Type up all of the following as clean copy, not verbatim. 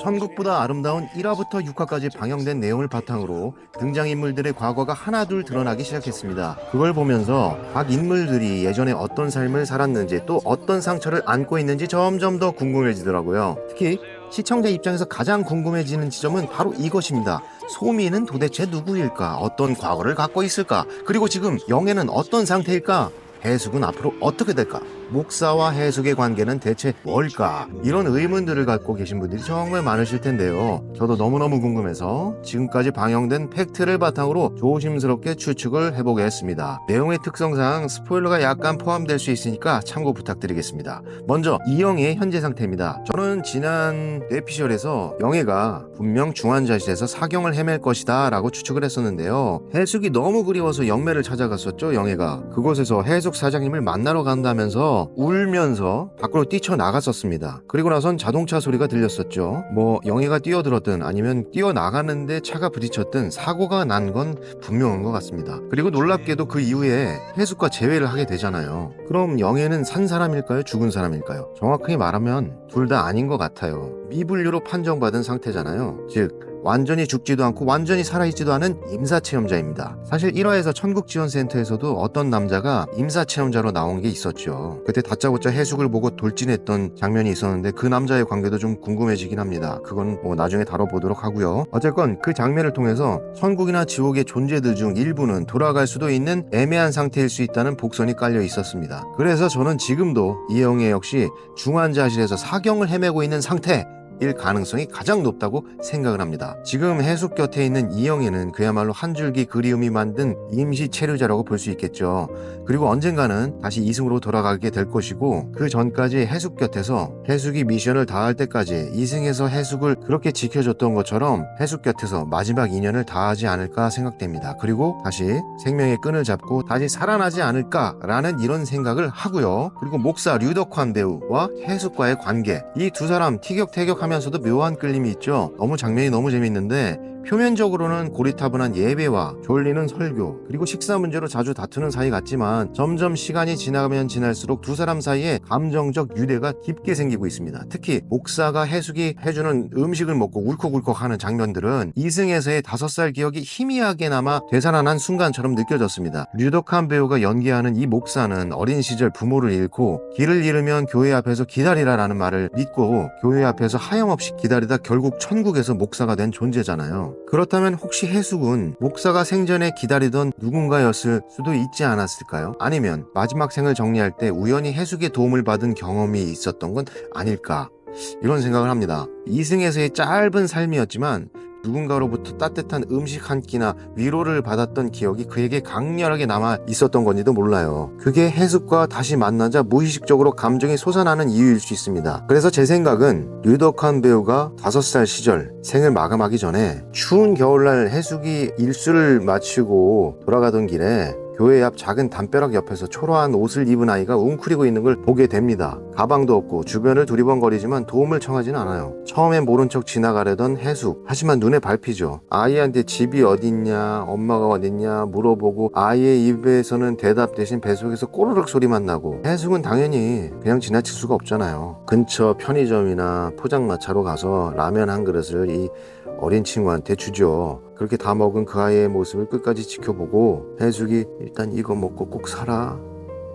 천국보다 아름다운 1화부터 6화까지 방영된 내용을 바탕으로 등장인물들의 과거가 하나둘 드러나기 시작했습니다. 그걸 보면서 각 인물들이 예전에 어떤 삶을 살았는지 또 어떤 상처를 안고 있는지 점점 더 궁금해지더라고요. 특히 시청자 입장에서 가장 궁금해지는 지점은 바로 이것입니다. 소미는 도대체 누구일까? 어떤 과거를 갖고 있을까? 그리고 지금 영애는 어떤 상태일까? 해숙은 앞으로 어떻게 될까? 목사와 해숙의 관계는 대체 뭘까? 이런 의문들을 갖고 계신 분들이 정말 많으실 텐데요. 저도 너무너무 궁금해서 지금까지 방영된 팩트를 바탕으로 조심스럽게 추측을 해보겠습니다. 내용의 특성상 스포일러가 약간 포함될 수 있으니까 참고 부탁드리겠습니다. 먼저 이영애의 현재 상태입니다. 저는 지난 뇌피셜에서 영애가 분명 중환자실에서 사경을 헤맬 것이다 라고 추측을 했었는데요. 해숙이 너무 그리워서 영매를 찾아갔었죠. 영애가 그곳에서 해숙 사장님을 만나러 간다면서 울면서 밖으로 뛰쳐나갔었습니다. 그리고 나선 자동차 소리가 들렸었죠. 영애가 뛰어들었든 아니면 뛰어나가는데 차가 부딪혔든 사고가 난 건 분명한 것 같습니다. 그리고 놀랍게도 그 이후에 해숙과 재회를 하게 되잖아요. 그럼 영애는 산 사람일까요? 죽은 사람일까요? 정확하게 말하면 둘 다 아닌 것 같아요. 미분류로 판정받은 상태잖아요. 즉 완전히 죽지도 않고 완전히 살아있지도 않은 임사체험자입니다. 사실 1화에서 천국지원센터에서도 어떤 남자가 임사체험자로 나온 게 있었죠. 그때 다짜고짜 해숙을 보고 돌진했던 장면이 있었는데 그 남자의 관계도 좀 궁금해지긴 합니다. 그건 나중에 다뤄보도록 하고요. 어쨌건 그 장면을 통해서 천국이나 지옥의 존재들 중 일부는 돌아갈 수도 있는 애매한 상태일 수 있다는 복선이 깔려 있었습니다. 그래서 저는 지금도 이영애 역시 중환자실에서 사경을 헤매고 있는 상태 일 가능성이 가장 높다고 생각을 합니다. 지금 해숙 곁에 있는 이영애는 그야말로 한 줄기 그리움이 만든 임시 체류자라고 볼 수 있겠죠. 그리고 언젠가는 다시 이승으로 돌아가게 될 것이고 그 전까지 해숙 곁에서 해숙이 미션을 다할 때까지 이승에서 해숙을 그렇게 지켜줬던 것처럼 해숙 곁에서 마지막 인연을 다하지 않을까 생각됩니다. 그리고 다시 생명의 끈을 잡고 다시 살아나지 않을까라는 이런 생각을 하고요. 그리고 목사 류덕환 배우와 해숙과의 관계, 이 두 사람 티격태격 하면서도 묘한 끌림이 있죠. 장면이 너무 재밌는데 표면적으로는 고리타분한 예배와 졸리는 설교 그리고 식사 문제로 자주 다투는 사이 같지만 점점 시간이 지나면 지날수록 두 사람 사이에 감정적 유대가 깊게 생기고 있습니다. 특히 목사가 해숙이 해주는 음식을 먹고 울컥울컥 하는 장면들은 이승에서의 5살 기억이 희미하게나마 되살아난 순간처럼 느껴졌습니다. 류덕한 배우가 연기하는 이 목사는 어린 시절 부모를 잃고 길을 잃으면 교회 앞에서 기다리라라는 말을 믿고 교회 앞에서 하염없이 기다리다 결국 천국에서 목사가 된 존재잖아요. 그렇다면 혹시 해숙은 목사가 생전에 기다리던 누군가였을 수도 있지 않았을까요? 아니면 마지막 생을 정리할 때 우연히 해숙의 도움을 받은 경험이 있었던 건 아닐까? 이런 생각을 합니다. 이승에서의 짧은 삶이었지만 누군가로부터 따뜻한 음식 한 끼나 위로를 받았던 기억이 그에게 강렬하게 남아 있었던 건지도 몰라요. 그게 해숙과 다시 만나자 무의식적으로 감정이 솟아나는 이유일 수 있습니다. 그래서 제 생각은 류덕한 배우가 5살 시절 생을 마감하기 전에 추운 겨울날 해숙이 일수를 마치고 돌아가던 길에 교회 앞 작은 담벼락 옆에서 초라한 옷을 입은 아이가 웅크리고 있는 걸 보게 됩니다. 가방도 없고 주변을 두리번거리지만 도움을 청하진 않아요. 처음엔 모른 척 지나가려던 해숙. 하지만 눈에 밟히죠. 아이한테 집이 어딨냐, 엄마가 어딨냐 물어보고 아이의 입에서는 대답 대신 뱃속에서 꼬르륵 소리만 나고 해숙은 당연히 그냥 지나칠 수가 없잖아요. 근처 편의점이나 포장마차로 가서 라면 한 그릇을 이 어린 친구한테 주죠. 그렇게 다 먹은 그 아이의 모습을 끝까지 지켜보고 해숙이 일단 이거 먹고 꼭 살아,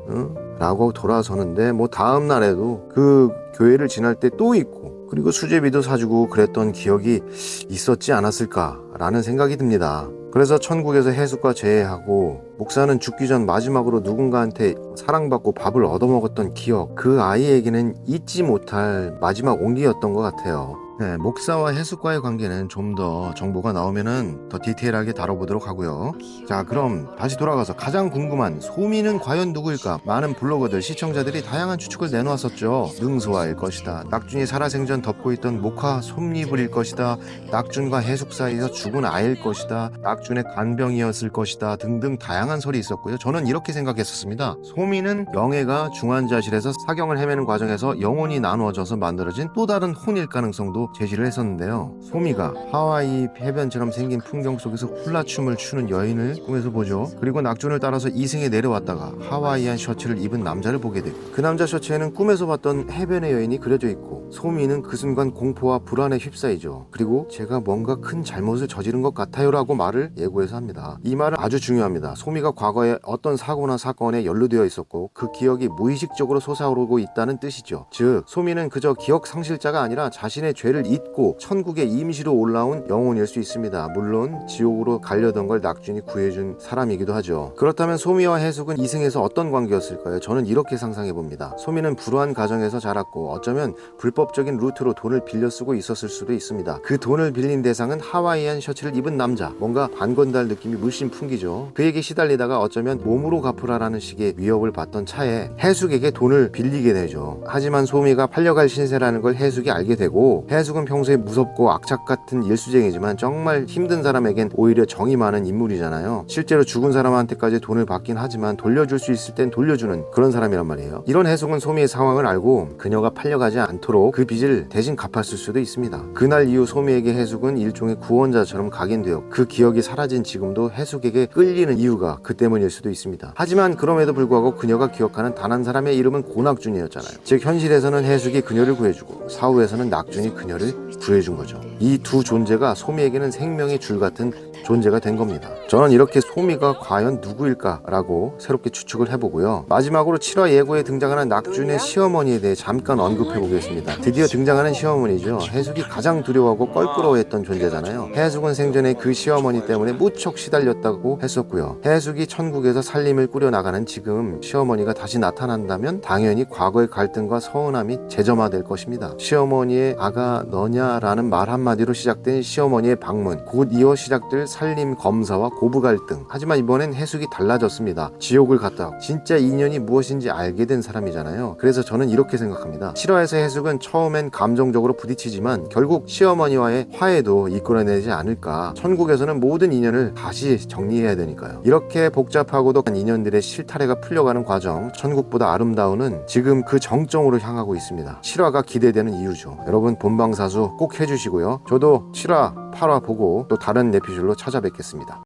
응? 라고 돌아서는데 다음 날에도 그 교회를 지날 때 또 있고 그리고 수제비도 사주고 그랬던 기억이 있었지 않았을까라는 생각이 듭니다. 그래서 천국에서 해숙과 재회하고 목사는 죽기 전 마지막으로 누군가한테 사랑받고 밥을 얻어먹었던 기억, 그 아이에게는 잊지 못할 마지막 온기였던 것 같아요. 네, 목사와 해숙과의 관계는 좀 더 정보가 나오면은 더 디테일하게 다뤄보도록 하고요. 자, 그럼 다시 돌아가서 가장 궁금한 소미는 과연 누구일까? 많은 블로거들, 시청자들이 다양한 추측을 내놓았었죠. 능소아일 것이다. 낙준이 살아생전 덮고 있던 목화 솜니불일 것이다. 낙준과 해숙 사이에서 죽은 아이일 것이다. 낙준의 간병이었을 것이다. 등등 다양한 설이 있었고요. 저는 이렇게 생각했었습니다. 소미는 영애가 중환자실에서 사경을 헤매는 과정에서 영혼이 나누어져서 만들어진 또 다른 혼일 가능성도 제시를 했었는데요. 소미가 하와이 해변처럼 생긴 풍경 속에서 훌라춤을 추는 여인을 꿈에서 보죠. 그리고 낙준을 따라서 이승에 내려왔다가 하와이안 셔츠를 입은 남자를 보게 되고, 그 남자 셔츠에는 꿈에서 봤던 해변의 여인이 그려져 있고, 소미는 그 순간 공포와 불안에 휩싸이죠. 그리고 제가 뭔가 큰 잘못을 저지른 것 같아요 라고 말을 예고해서 합니다. 이 말은 아주 중요합니다. 소미가 과거에 어떤 사고나 사건에 연루되어 있었고 그 기억이 무의식적으로 솟아오르고 있다는 뜻이죠. 즉 소미는 그저 기억 상실자가 아니라 자신의 죄를 잊고 천국에 임시로 올라온 영혼일 수 있습니다. 물론 지옥으로 가려던 걸 낙준이 구해준 사람이기도 하죠. 그렇다면 소미와 해숙은 이승에서 어떤 관계였을까요? 저는 이렇게 상상해봅니다. 소미는 불우한 가정에서 자랐고 어쩌면 불법적인 루트로 돈을 빌려 쓰고 있었을 수도 있습니다. 그 돈을 빌린 대상은 하와이안 셔츠를 입은 남자, 뭔가 반건달 느낌이 물씬 풍기죠. 그에게 시달리다가 어쩌면 몸으로 갚으라라는 식의 위협을 받던 차에 해숙에게 돈을 빌리게 되죠. 하지만 소미가 팔려갈 신세라는 걸 해숙이 알게 되고, 해숙은 평소에 무섭고 악착 같은 일수쟁이지만 정말 힘든 사람에겐 오히려 정이 많은 인물이잖아요. 실제로 죽은 사람한테까지 돈을 받긴 하지만 돌려줄 수 있을 땐 돌려주는 그런 사람이란 말이에요. 이런 해숙은 소미의 상황을 알고 그녀가 팔려가지 않도록 그 빚을 대신 갚았을 수도 있습니다. 그날 이후 소미에게 해숙은 일종의 구원자처럼 각인되어 그 기억이 사라진 지금도 해숙에게 끌리는 이유가 그 때문일 수도 있습니다. 하지만 그럼에도 불구하고 그녀가 기억하는 단 한 사람의 이름은 고낙준이었잖아요. 즉 현실에서는 해숙이 그녀를 구해주고 사후에서는 낙준이 그녀를 구해준 거죠. 이 두 존재가 소미에게는 생명의 줄 같은 존재가 된 겁니다. 저는 이렇게 소미가 과연 누구일까라고 새롭게 추측을 해보고요. 마지막으로 7화 예고에 등장하는 낙준의 시어머니에 대해 잠깐 언급해보겠습니다. 드디어 등장하는 시어머니죠. 해숙이 가장 두려워하고 껄끄러워했던 존재잖아요. 해숙은 생전에 그 시어머니 때문에 무척 시달렸다고 했었고요. 해숙이 천국에서 살림을 꾸려나가는 지금 시어머니가 다시 나타난다면 당연히 과거의 갈등과 서운함이 재점화될 것입니다. 시어머니의 아가 너냐라는 말 한마디로 시작된 시어머니의 방문, 곧 이어 시작될 살림 검사와 고부 갈등. 하지만 이번엔 해숙이 달라졌습니다. 지옥을 갔다 진짜 인연이 무엇인지 알게 된 사람이잖아요. 그래서 저는 이렇게 생각합니다. 7화에서 해숙은 처음엔 감정적으로 부딪히지만 결국 시어머니와의 화해도 이끌어내지 않을까. 천국에서는 모든 인연을 다시 정리해야 되니까요. 이렇게 복잡하고도 인연들의 실타래가 풀려가는 과정, 천국보다 아름다운은 지금 그 정점으로 향하고 있습니다. 7화가 기대되는 이유죠. 여러분 본방사수 꼭 해주시고요. 저도 7화 8화 보고 또 다른 에피소드로 찾아뵙겠습니다.